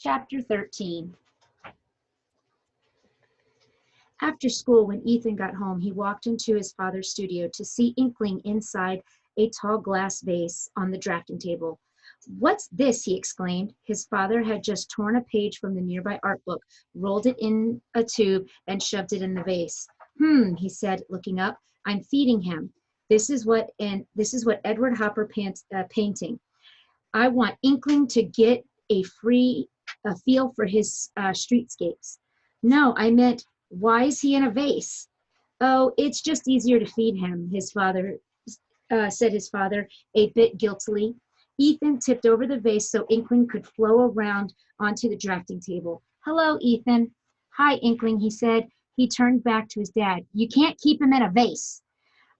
Chapter 13. After school, when Ethan got home, he walked into his father's studio to see Inkling inside a tall glass vase on the drafting table. "What's this?" he exclaimed. His father had just torn a page from the nearby art book, rolled it in a tube, and shoved it in the vase. He said, looking up. "I'm feeding him. This is what Edward Hopper painting. I want Inkling to get a feel for his streetscapes." "No, I meant, why is he in a vase?" "Oh, it's just easier to feed him," said his father, a bit guiltily. Ethan tipped over the vase so Inkling could flow around onto the drafting table. "Hello, Ethan." "Hi, Inkling," he said. He turned back to his dad. "You can't keep him in a vase."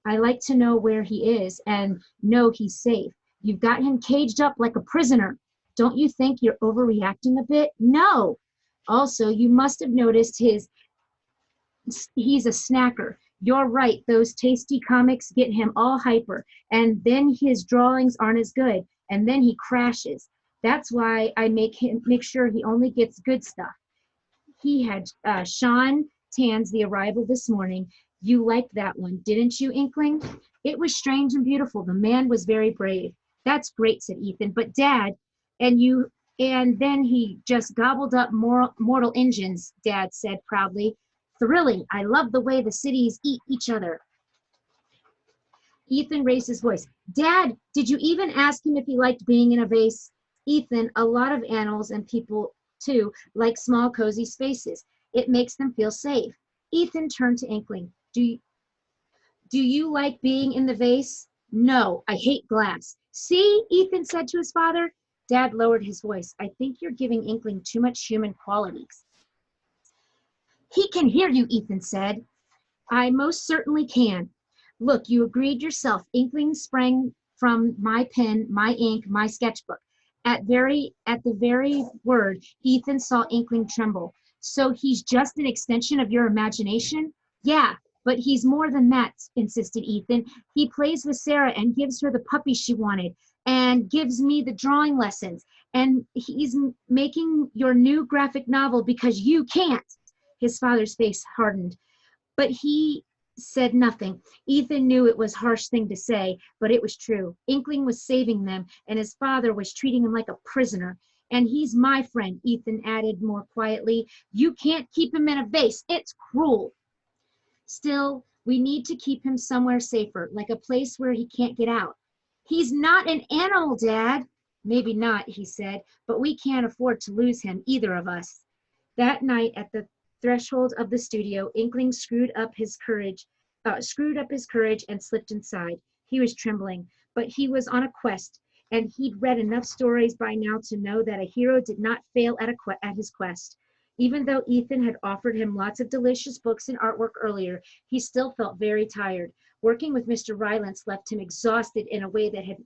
"I like to know where he is and know he's safe. You've got him caged up like a prisoner. Don't you think you're overreacting a bit?" "No. Also, you must have noticed he's a snacker. You're right, those tasty comics get him all hyper, and then his drawings aren't as good, and then he crashes. That's why I make sure he only gets good stuff. He had Sean Tan's The Arrival this morning. You liked that one, didn't you, Inkling?" "It was strange and beautiful. The man was very brave." "That's great," said Ethan. "But Dad, and then he just gobbled up Mortal Engines," Dad said proudly. "Thrilling. I love the way the cities eat each other." Ethan raised his voice. "Dad, did you even ask him if he liked being in a vase?" "Ethan, a lot of animals and people too like small cozy spaces. It makes them feel safe." Ethan turned to Inkling. Do you like being in the vase?" "No, I hate glass." "See," Ethan said to his father. Dad lowered his voice. "I think you're giving Inkling too much human qualities." "He can hear you," Ethan said. "I most certainly can. Look, you agreed yourself. Inkling sprang from my pen, my ink, my sketchbook." At the very word, Ethan saw Inkling tremble. "So he's just an extension of your imagination?" "Yeah, but he's more than that," insisted Ethan. "He plays with Sarah and gives her the puppy she wanted, and gives me the drawing lessons, and he's making your new graphic novel because you can't." His father's face hardened, but he said nothing. Ethan knew it was a harsh thing to say, but it was true. Inkling was saving them, and his father was treating him like a prisoner. "And he's my friend," Ethan added more quietly. "You can't keep him in a vase. It's cruel." "Still, we need to keep him somewhere safer, like a place where he can't get out." "He's not an animal, Dad." "Maybe not," he said, "but we can't afford to lose him, either of us." That night at the threshold of the studio, Inkling screwed up his courage and slipped inside. He was trembling, but he was on a quest, and he'd read enough stories by now to know that a hero did not fail at his quest. Even though Ethan had offered him lots of delicious books and artwork earlier, he still felt very tired. Working with Mr. Rylance left him exhausted in a way that had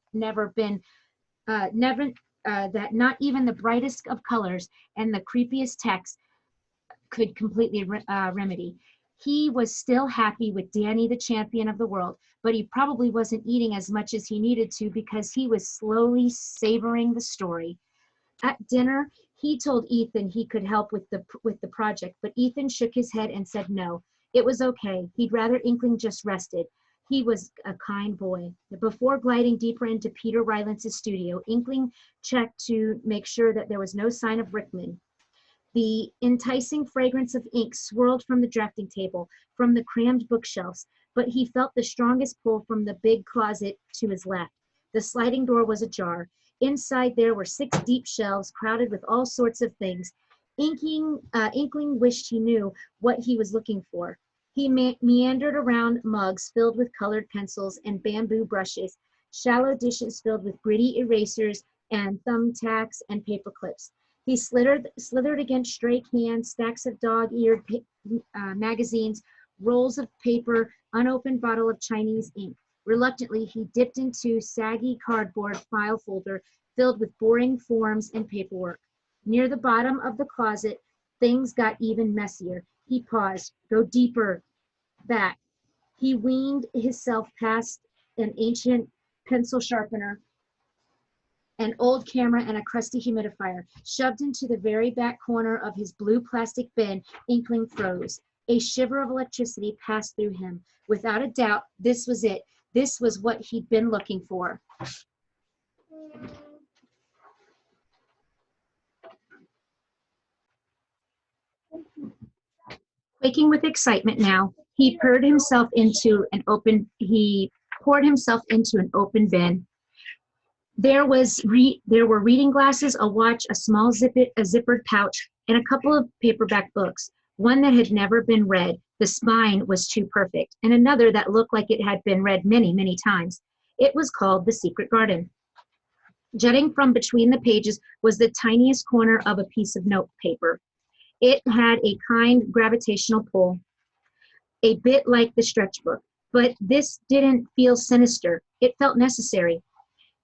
that not even the brightest of colors and the creepiest text could completely remedy. He was still happy with Danny, the champion of the world, but he probably wasn't eating as much as he needed to because he was slowly savoring the story. At dinner, he told Ethan he could help with the project, but Ethan shook his head and said no. It was okay. He'd rather Inkling just rested. He was a kind boy. Before gliding deeper into Peter Rylance's studio, Inkling checked to make sure that there was no sign of Rickman. The enticing fragrance of ink swirled from the drafting table, from the crammed bookshelves, but he felt the strongest pull from the big closet to his left. The sliding door was ajar. Inside there were 6 deep shelves crowded with all sorts of things. Inkling wished he knew what he was looking for. He meandered around mugs filled with colored pencils and bamboo brushes, shallow dishes filled with gritty erasers and thumbtacks and paper clips. He slithered against stray cans, stacks of dog-eared magazines, rolls of paper, unopened bottle of Chinese ink. Reluctantly, he dipped into saggy cardboard file folder filled with boring forms and paperwork. Near the bottom of the closet, things got even messier. He paused. Go deeper. Back. He weaned himself past an ancient pencil sharpener an old camera, and a crusty humidifier. Shoved into the very back corner of his blue plastic bin, Inkling froze. A shiver of electricity passed through him. Without a doubt, this was it. This was what he'd been looking for. Quaking with excitement now, he poured himself into an open bin. There were reading glasses, a watch, a small zippered pouch, and a couple of paperback books. One that had never been read, the spine was too perfect, and another that looked like it had been read many, many times. It was called The Secret Garden. Jutting from between the pages was the tiniest corner of a piece of note paper. It had a kind gravitational pull, a bit like the stretch book, but this didn't feel sinister. It felt necessary.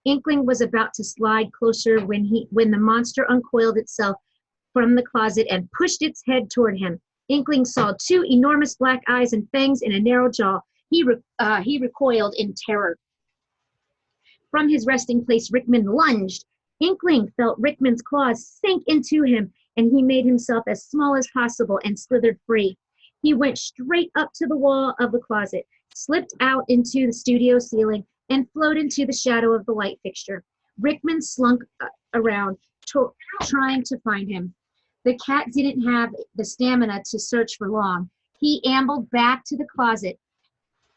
Inkling was about to slide closer when the monster uncoiled itself from the closet and pushed its head toward him. Inkling saw two enormous black eyes and fangs in a narrow jaw. He recoiled in terror. From his resting place, Rickman lunged. Inkling felt Rickman's claws sink into him, and he made himself as small as possible and slithered free. He went straight up to the wall of the closet, slipped out into the studio ceiling, and flowed into the shadow of the light fixture. Rickman slunk around, trying to find him. The cat didn't have the stamina to search for long. He ambled back to the closet,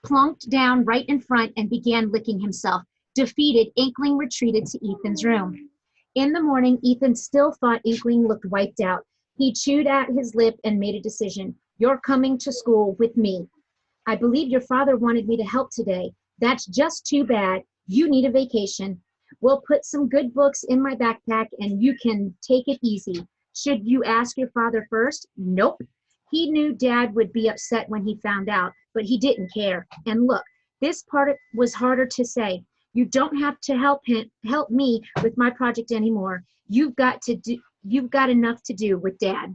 plunked down right in front, and began licking himself. Defeated, Inkling retreated to Ethan's room. In the morning, Ethan still thought Inkling looked wiped out. He chewed at his lip and made a decision. You're coming to school with me. I believe your father wanted me to help today. That's just too bad. You need a vacation. We'll put some good books in my backpack and you can take it easy. Should you ask your father first? Nope. He knew Dad would be upset when he found out, but he didn't care. And look, this part was harder to say. You don't have to help me with my project anymore. You've got enough to do with Dad.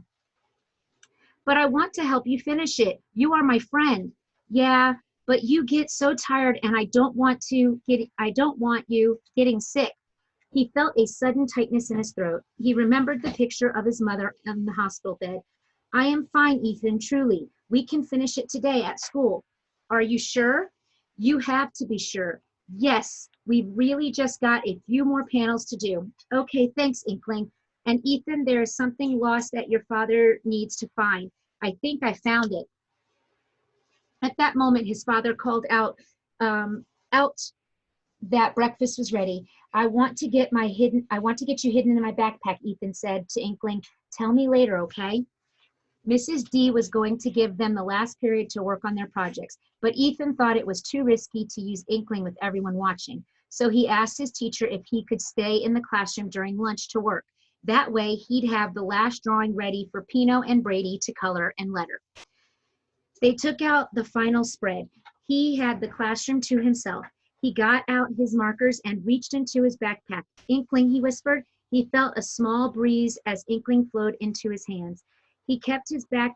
But I want to help you finish it. You are my friend. Yeah, but you get so tired and I don't want you getting sick. He felt a sudden tightness in his throat. He remembered the picture of his mother on the hospital bed. I am fine, Ethan, truly. We can finish it today at school. Are you sure? You have to be sure. Yes, we've really just got a few more panels to do. Okay, thanks, Inkling. And Ethan, there is something lost that your father needs to find. I think I found it. At that moment, his father called out that breakfast was ready. I want to get you hidden in my backpack, Ethan said to Inkling. Tell me later, okay? Mrs. D was going to give them the last period to work on their projects, but Ethan thought it was too risky to use Inkling with everyone watching. So he asked his teacher if he could stay in the classroom during lunch to work. That way, he'd have the last drawing ready for Pino and Brady to color and letter. They took out the final spread. He had the classroom to himself. He got out his markers and reached into his backpack. Inkling, he whispered. He felt a small breeze as Inkling flowed into his hands. He kept his back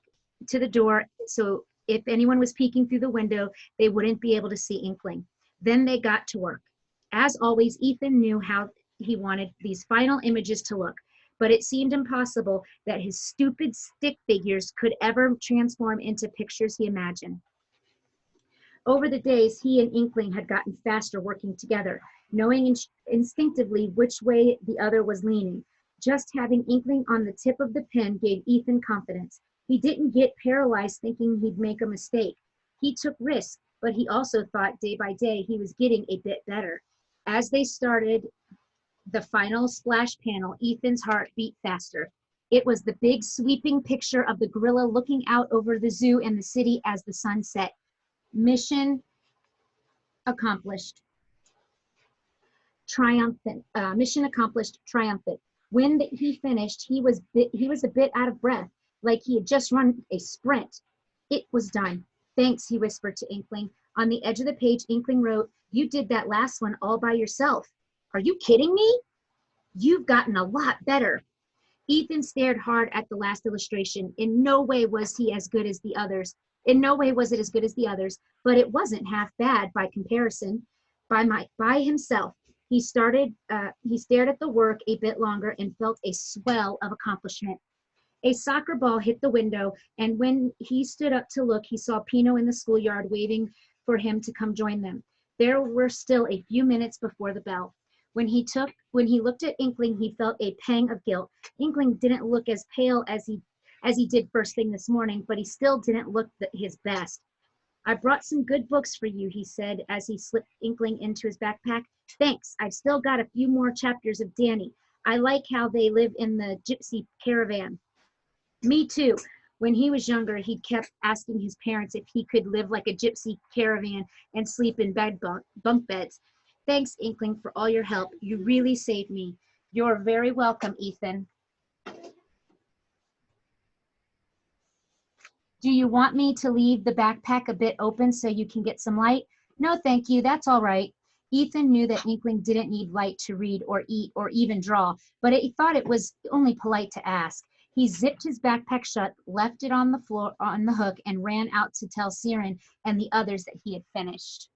to the door, so if anyone was peeking through the window, they wouldn't be able to see Inkling. Then they got to work. As always, Ethan knew how he wanted these final images to look, but it seemed impossible that his stupid stick figures could ever transform into pictures he imagined. Over the days, he and Inkling had gotten faster working together, knowing instinctively which way the other was leaning. Just having Inkling on the tip of the pen gave Ethan confidence. He didn't get paralyzed thinking he'd make a mistake. He took risks, but he also thought day by day he was getting a bit better. As they started the final splash panel, Ethan's heart beat faster. It was the big sweeping picture of the gorilla looking out over the zoo and the city as the sun set. Mission accomplished. Triumphant. Mission accomplished. Triumphant. When he finished, he was a bit out of breath, like he had just run a sprint. It was done. Thanks, he whispered to Inkling. On the edge of the page, Inkling wrote, "You did that last one all by yourself." Are you kidding me? You've gotten a lot better. Ethan stared hard at the last illustration. In no way was it as good as the others, but it wasn't half bad by comparison. By himself. He stared at the work a bit longer and felt a swell of accomplishment. A soccer ball hit the window, and when he stood up to look, he saw Pino in the schoolyard waving for him to come join them. There were still a few minutes before the bell. When he looked at Inkling, he felt a pang of guilt. Inkling didn't look as pale as he did first thing this morning, but he still didn't look his best. I brought some good books for you, he said as he slipped Inkling into his backpack. Thanks, I've still got a few more chapters of Danny. I like how they live in the gypsy caravan. Me too. When he was younger, he kept asking his parents if he could live like a gypsy caravan and sleep in bunk beds. Thanks, Inkling, for all your help. You really saved me. You're very welcome, Ethan. Do you want me to leave the backpack a bit open so you can get some light? No, thank you. That's all right. Ethan knew that Inkling didn't need light to read or eat or even draw, but he thought it was only polite to ask. He zipped his backpack shut, left it on the floor on the hook, and ran out to tell Siren and the others that he had finished.